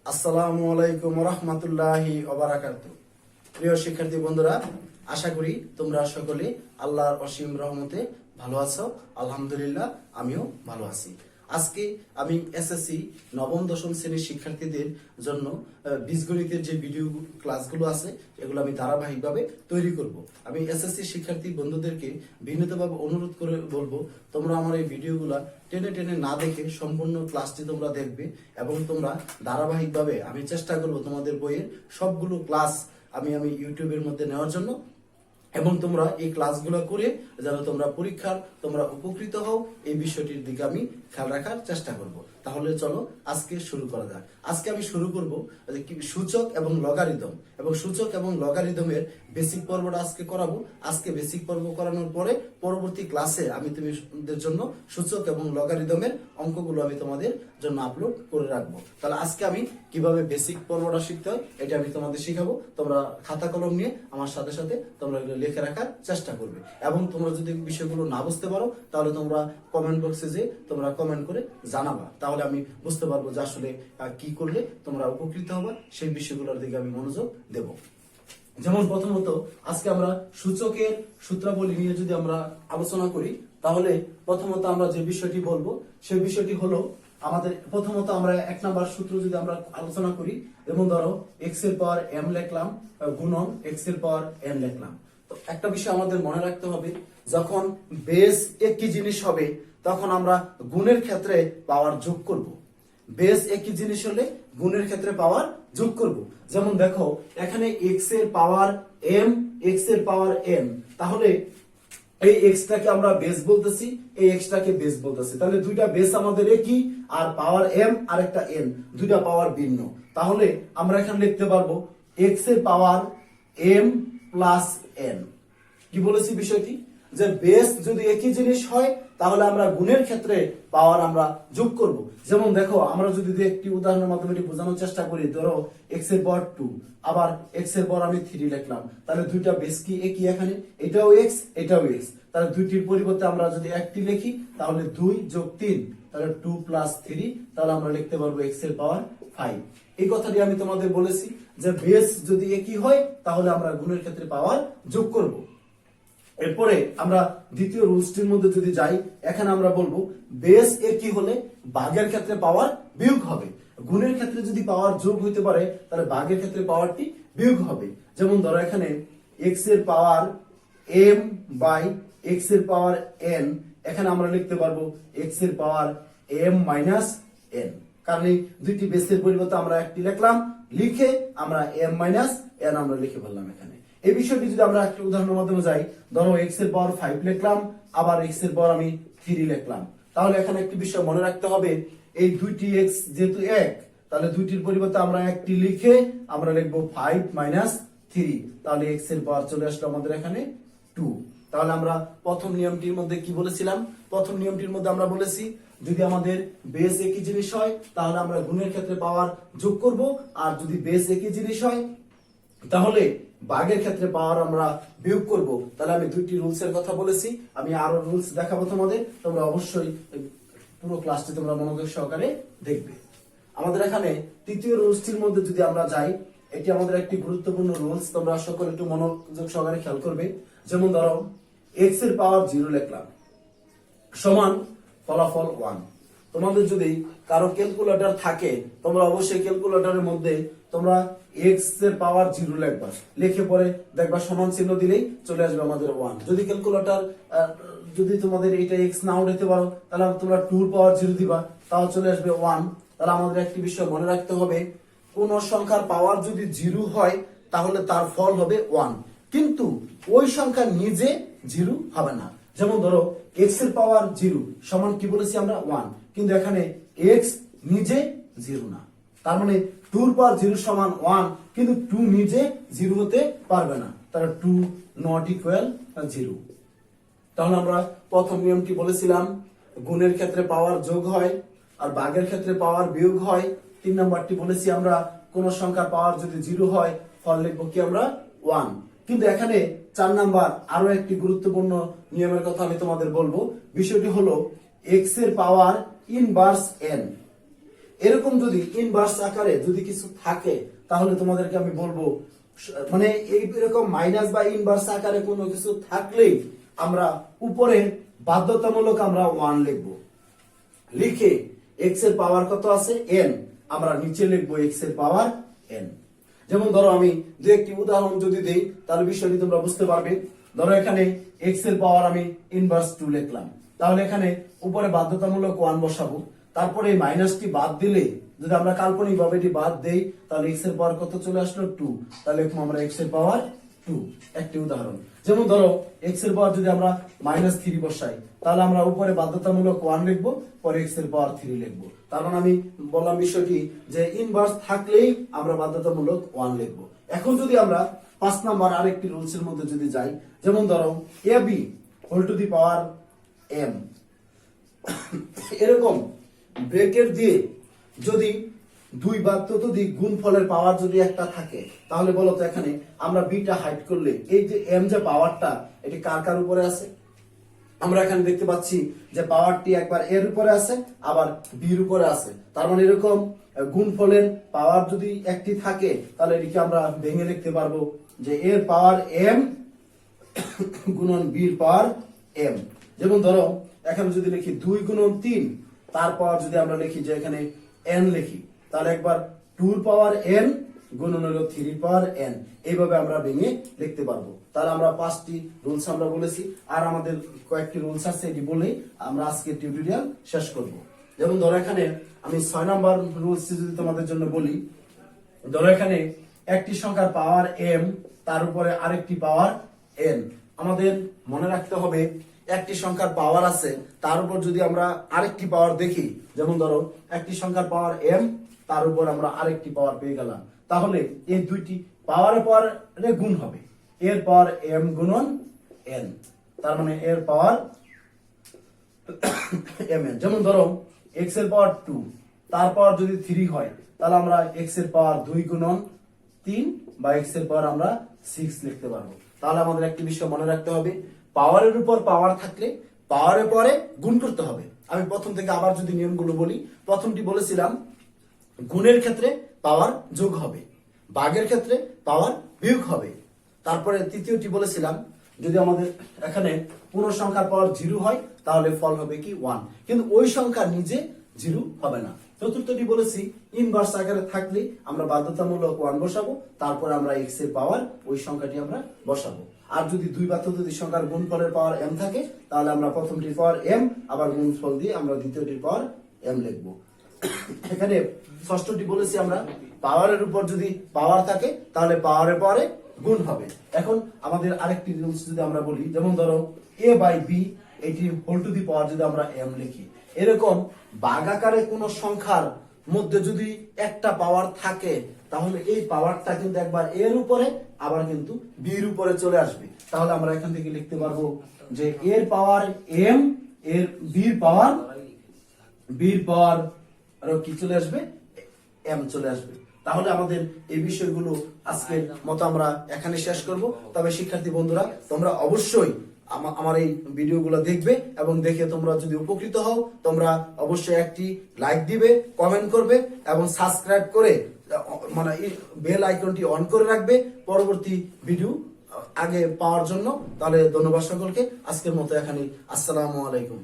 আসসালামু আলাইকুম রহমতুল্লাহি ওবারাকাতু। প্রিয় শিক্ষার্থী বন্ধুরা, আশা করি তোমরা সকলে আল্লাহর অসীম রহমতে ভালো আছো। আলহামদুলিল্লাহ, আমিও ভালো আছি। আজকে আমি এসএসসি নবম দশম শ্রেণীর শিক্ষার্থীদের জন্য বীজগণিতের যে ভিডিও ক্লাসগুলো আছে এগুলো আমি ধারাবাহিকভাবে তৈরি করব। আমি এসএসসি শিক্ষার্থী বন্ধুদেরকে বিনীতভাবে অনুরোধ করে বলবো, তোমরা আমার এই ভিডিওগুলো টেনে টেনে না দেখে সম্পূর্ণ ক্লাসটি তোমরা দেখবে এবং তোমরা ধারাবাহিকভাবে আমি চেষ্টা করব তোমাদের বইয়ের সবগুলো ক্লাস আমি ইউটিউবের মধ্যে নেওয়ার জন্য, এবং তোমরা এই ক্লাসগুলো করে যেন তোমরা পরীক্ষার তোমরা উপকৃত হও এই বিষয়টির দিকে আমি খেয়াল রাখার চেষ্টা করব। তাহলে চলো আজকে শুরু করা যাক। আজকে আমি শুরু করব সূচক এবং লগারিদম, এবং সূচক এবং লগারিদমের বেসিক পর্বটা আজকে করাবো। আজকে বেসিক পর্ব করানোর পরে পরবর্তী ক্লাসে আমি তোমাদের জন্য সূচক এবং লগারিদমের অঙ্কগুলো আমি তোমাদের জন্য আপলোড করে রাখবো। তাহলে আজকে আমি কিভাবে বেসিক পর্বটা শিখতে হয় এটা আমি তোমাদের শিখাবো। তোমরা খাতা কলম নিয়ে আমার সাথে সাথে তোমরা এগুলো লিখে রাখার চেষ্টা করবে, এবং তোমরা যদি বিষয়গুলো না বুঝতে পারো তাহলে তোমরা কমেন্ট বক্সে যে তোমরা কমেন্ট করে জানাবা, তাহলে আমি বুঝতে পারবো যে আসলে কি করলে তোমরা উপকৃত হবে, সেই বিষয়গুলোর দিকে আমি মনোযোগ দেব। যেমন প্রথমত আজকে আমরা সূচকের সূত্রাবলী নিয়ে যদি আমরা আলোচনা করি, তাহলে প্রথমত আমরা যে বিষয়টি বলবো সেই বিষয়টি হলো আমাদের প্রথমত আমরা এক নাম্বার সূত্র যদি আমরা আলোচনা করি, যেমন ধরো x এর পাওয়ার m লিখলাম গুণন x এর পাওয়ার n লিখলাম। তো একটা বিষয় আমাদের মনে রাখতে হবে, যখন বেস একই জিনিস হবে তখন আমরা গুণের ক্ষেত্রে পাওয়ার যোগ করব। বেস একই জিনিস হলে গুণের ক্ষেত্রে পাওয়ার যোগ করব। যেমন দেখো এখানে x এর পাওয়ার m, x এর পাওয়ার n, তাহলে এই x টাকে আমরা বেস বলতেছি, এই x টাকে বেস বলতেছি। তাহলে দুইটা বেস আমাদের একই, আর পাওয়ার m আর একটা n, দুইটা পাওয়ার ভিন্ন। তাহলে আমরা এখানে লিখতে পারবো x এর পাওয়ার m প্লাস n। কি বলেছি বিষয়টি, যে বেস যদি একই জিনিস হয় তাহলে আমরা গুণের ক্ষেত্রে পাওয়ার আমরা যোগ করব। যেমন দেখো আমরা যদি একটি উদাহরণের মাধ্যমে এটি বোঝানোর চেষ্টা করি, ধরো x এর পাওয়ার 2 আবার x এর পাওয়ার আমি 3 লিখলাম, তাহলে দুইটা বেস কি একই, এখানে এটাও x এটাও x, তাহলে দুইটির পরিবর্তে আমরা যদি একটি লিখি তাহলে 2 যোগ 3 তাহলে 2 প্লাস 3, তাহলে আমরা লিখতে পারবো x এর পাওয়ার 5। এই কথাটি আমি তোমাদের বলেছি যে বেস যদি একই হয় তাহলে আমরা গুণের ক্ষেত্রে পাওয়ার যোগ করব। এরপরে আমরা দ্বিতীয় রুলসটির মধ্যে যদি যাই, এখানে আমরা বলবো বেস একই হলে ভাগের ক্ষেত্রে পাওয়ার বিয়োগ হবে। গুণের ক্ষেত্রে যদি পাওয়ার যোগ হইতে পারে তাহলে ভাগের ক্ষেত্রে পাওয়ারটি বিয়োগ হবে। যেমন ধরো এখানে x এর পাওয়ার m বাই x এর পাওয়ার n, এখানে আমরা লিখতে পারবো x এর পাওয়ার m মাইনাস n, কারণ এই দুইটি বেসের পরিবর্তে আমরা একটি লিখলাম, লিখে আমরা m মাইনাস n আমরা লিখে ফেললাম এখানে। এই বিষয়টি যদি আমরা একটা উদাহরণের মাধ্যমে যাই, ধরো x এর পাওয়ার 5 লিখলাম আবার x এর পাওয়ার আমি 3 লিখলাম, তাহলে এখানে একটি বিষয় মনে রাখতে হবে, এই দুইটি x যেহেতু এক, তাহলে দুইটির পরিবর্তে আমরা একটি লিখে আমরা লিখবো 5 মাইনাস 3, তাহলে x এর পাওয়ার চলে আসলো আমাদের এখানে 2। তাহলে আমরা প্রথম নিয়মটির মধ্যে কি বলেছিলাম, প্রথম নিয়মটির মধ্যে আমরা বলেছি যদি আমাদের বেস একই জিনিস হয় তাহলে আমরা গুণের ক্ষেত্রে পাওয়ার যোগ করব, আর যদি বেস একই জিনিস হয় তাহলে ভাগের ক্ষেত্রে পাওয়ার আমরা বিয়োগ করব। তাহলে আমি দুইটি রুলস এর কথা বলেছি, আমি আরো রুলস দেখাবো তোমাদের, তোমরা অবশ্যই পুরো ক্লাসটি তোমরা মনোযোগ সহকারে দেখবে। আমাদের এখানে তৃতীয় রুলসটির মধ্যে যদি আমরা যাই, এটি আমাদের একটি গুরুত্বপূর্ণ রুলস, তোমরা সকলে একটু মনোযোগ সহকারে খেয়াল করবে। যেমন ধরো x এর পাওয়ার 0 লিখলাম সমান ফলাফল 1। তোমাদের যদি কারো ক্যালকুলেটর থাকে তোমরা অবশ্যই ক্যালকুলেটরের মধ্যে তোমরা x এর পাওয়ার 0 লিখবা, লিখে পরে দেখবা সমান চিহ্ন দিলেই চলে আসবে আমাদের 1। যদি ক্যালকুলেটর যদি তোমাদের এটা x না উঠাতে পারো তাহলে তোমরা 2 এর পাওয়ার 0 দিবা, তাও চলে আসবে 1। তাহলে আমাদের একটি বিষয় মনে রাখতে হবে, কোন সংখ্যার পাওয়ার যদি 0 হয় তাহলে তার ফল হবে 1, কিন্তু ওই সংখ্যা নিজে 0 হবে না। যেমন ধরো x এর পাওয়ার 0 সমান কি বলেছি আমরা 1, কিন্তু এখানে x নিজে 0 না, তার মানে 2 এর পাওয়ার 0 সমান 1, কিন্তু 2 নিজে 0 হতে পারবে না, তাহলে 2 নট ইকুয়াল 0। তাহলে আমরা প্রথম নিয়মটি বলেছিলাম গুণের ক্ষেত্রে পাওয়ার যোগ হয় আর ভাগের ক্ষেত্রে পাওয়ার বিয়োগ হয়। 3 নাম্বারটি বলেছি আমরা কোন সংখ্যার পাওয়ার যদি 0 হয় ফল লিখবো কি আমরা 1। কিন্তু এখানে 4 নাম্বার আরো একটি গুরুত্বপূর্ণ নিয়মের কথা আমি তোমাদের বলবো। বিষয়টি হলো x এর পাওয়ার ইনভার্স n। এরকম যদি ইনভার্স আকারে যদি কিছু থাকে তাহলে তোমাদেরকে আমি বলবো মানে এইরকম মাইনাস বা ইনভার্স আকারে কোনো কিছু থাকলেই আমরা উপরে বাধ্যতামূলক আমরা 1 লিখবো, লিখে x এর পাওয়ার কত আছে n, আমরা নিচে লিখবো x এর পাওয়ার n। যেমন ধরো আমি দু একটি উদাহরণ যদি দেই তাহলে বিষয়টি তোমরা বুঝতে পারবে। ধরো এখানে x এর পাওয়ার আমি ইনভার্স 2 লিখলাম, তাহলে এখানে উপরে বাধ্যতামূলক 1 বসাবো, তারপরে এই মাইনাসটি বাদ দিলে যদি আমরা কাল্পনিক ভাবে এটি বাদ দেই তাহলে x এর পাওয়ার কত চলে আসলো 2, তাহলে এখন আমরা x এর পাওয়ার 2 একটি উদাহরণ। যেমন ধরো x এর পাওয়ার যদি আমরা -3 বসাই তাহলে আমরা উপরে বাধ্যতামূলক 1 লিখবো, পরে x এর পাওয়ার 3 লিখবো। তার মানে আমি বললাম বিষয়টি যে ইনভার্স থাকলেই আমরা বাধ্যতামূলক 1 লিখবো। এখন যদি আমরা 5 নাম্বার আরেকটি রুলস এর মধ্যে যদি যাই, যেমন ধরো ab whole to the power m, এরকম ব্রেকেট দিয়ে যদি দুই বা ততোধিক গুণফলের পাওয়ার যদি একটা থাকে তাহলে বলো তো এখানে আমরা বিটা হাইড করলে এই যে m যে পাওয়ারটা এটি কার কার উপরে আছে? আমরা এখানে দেখতে পাচ্ছি যে পাওয়ারটি একবার এর উপরে আছে আবার বির উপরে আছে। তার মানে এরকম গুণফলের পাওয়ার যদি একটি থাকে তাহলে এটিকে আমরা ভেঙে লিখতে পারবো যে এর পাওয়ার m গুণন বির পাওয়ার m। যেমন ধরো এখানে যদি লিখি 2 গুণন 3, তারপর যদি আমরা লিখি যে এখানে n লিখি তাহলে একবার 2 এর পাওয়ার n গুণন হলো 3 এর পাওয়ার n, এইভাবে আমরা ভেঙে লিখতে পারবো। তাহলে আমরা 5টি রুলস আমরা বলেছি, আর আমাদের কয়েকটি রুলস আছে এটি বলেই আমরা আজকের টিউটোরিয়াল শেষ করব। যেমন ধরো এখানে আমি 6 নাম্বার রুলস যদি তোমাদের জন্য বলি, ধরো এখানে একটি সংখ্যার পাওয়ার m তার উপরে আরেকটি পাওয়ার n। আমাদের মনে রাখতে হবে একটি সংখ্যার পাওয়ার আছে তার উপর যদি আমরা আরেকটি পাওয়ার দেখি, যেমন ধরো একটি সংখ্যার পাওয়ার m তার উপর আমরা আরেকটি পাওয়ার পেয়ে গেলাম, তাহলে এই দুইটি পাওয়ারের পরে গুণ হবে, এর পাওয়ার m গুণন n, তার মানে এর পাওয়ার mn। যেমন ধরো x এর পাওয়ার 2 তার পাওয়ার যদি 3 হয় তাহলে আমরা x এর পাওয়ার 2 গুণন 3 বা x এর পাওয়ার আমরা 6 লিখতে পারবো। তাহলে আমাদের একটি বিষয় মনে রাখতে হবে, পাওয়ারের উপর পাওয়ার থাকলে পাওয়ারের পরে গুণ করতে হবে। আমি প্রথম থেকে আবার যদি নিয়মগুলো বলি, প্রথমটি বলেছিলাম গুণের ক্ষেত্রে পাওয়ার যোগ হবে, ভাগের ক্ষেত্রে পাওয়ার বিয়োগ হবে। তারপরে তৃতীয়টি বলেছিলাম যদি আমাদের এখানে পূর্ণ সংখ্যার পাওয়ার 0 হয় তাহলে ফল হবে কি 1, কিন্তু ওই সংখ্যা নিজে 0 হবে না। চতুর্থটি বলেছি ইনভার্স আকারে থাকলে আমরা বাধ্যতামূলক 1 বসাবো, তারপরে আমরা x এর পাওয়ার ওই সংখ্যাটি আমরা বসাবো। আর যদি দুই বা ততোধিক সংখ্যার গুণফলের পাওয়ার m থাকে তাহলে আমরা প্রথমটির পাওয়ার m আবার গুণফল দিয়ে আমরা দ্বিতীয়টির পাওয়ার m লিখবো। এখানে ষষ্ঠটি বলেছি আমরা পাওয়ারের উপর যদি পাওয়ার থাকে তাহলে পাওয়ারের পরে গুণ হবে। এখন আমাদের আরেকটি রুলস যদি আমরা বলি, যেমন ধরো a বাই b এটি হোল টু দি পাওয়ার যদি আমরা m লিখি, এরকম ভাগ আকারে কোন সংখ্যার মধ্যে যদি একটা পাওয়ার থাকে তাহলে এই পাওয়ারটা কিন্তু একবার এর উপরে আবার কিন্তু বির উপরে চলে আসবে। তাহলে আমরা এখান থেকে লিখতে পারবো যে এর পাওয়ার m এর বির পাওয়ার আরো কি চলে আসবে m চলে আসবে। তাহলে আমাদের এই বিষয়গুলো আজকের মতো আমরা এখানে শেষ করব। তবে শিক্ষার্থী বন্ধুরা তোমরা অবশ্যই আমার এই ভিডিওগুলো দেখবে এবং দেখে তোমরা যদি উপকৃত হও তোমরা অবশ্যই একটি লাইক দিবে, কমেন্ট করবে এবং সাবস্ক্রাইব করে মানে বেল আইকনটি অন করে রাখবে পরবর্তী ভিডিও আগে পাওয়ার জন্য। তাহলে ধন্যবাদ সকলকে, আজকের মতো এখানে, আসসালামু আলাইকুম।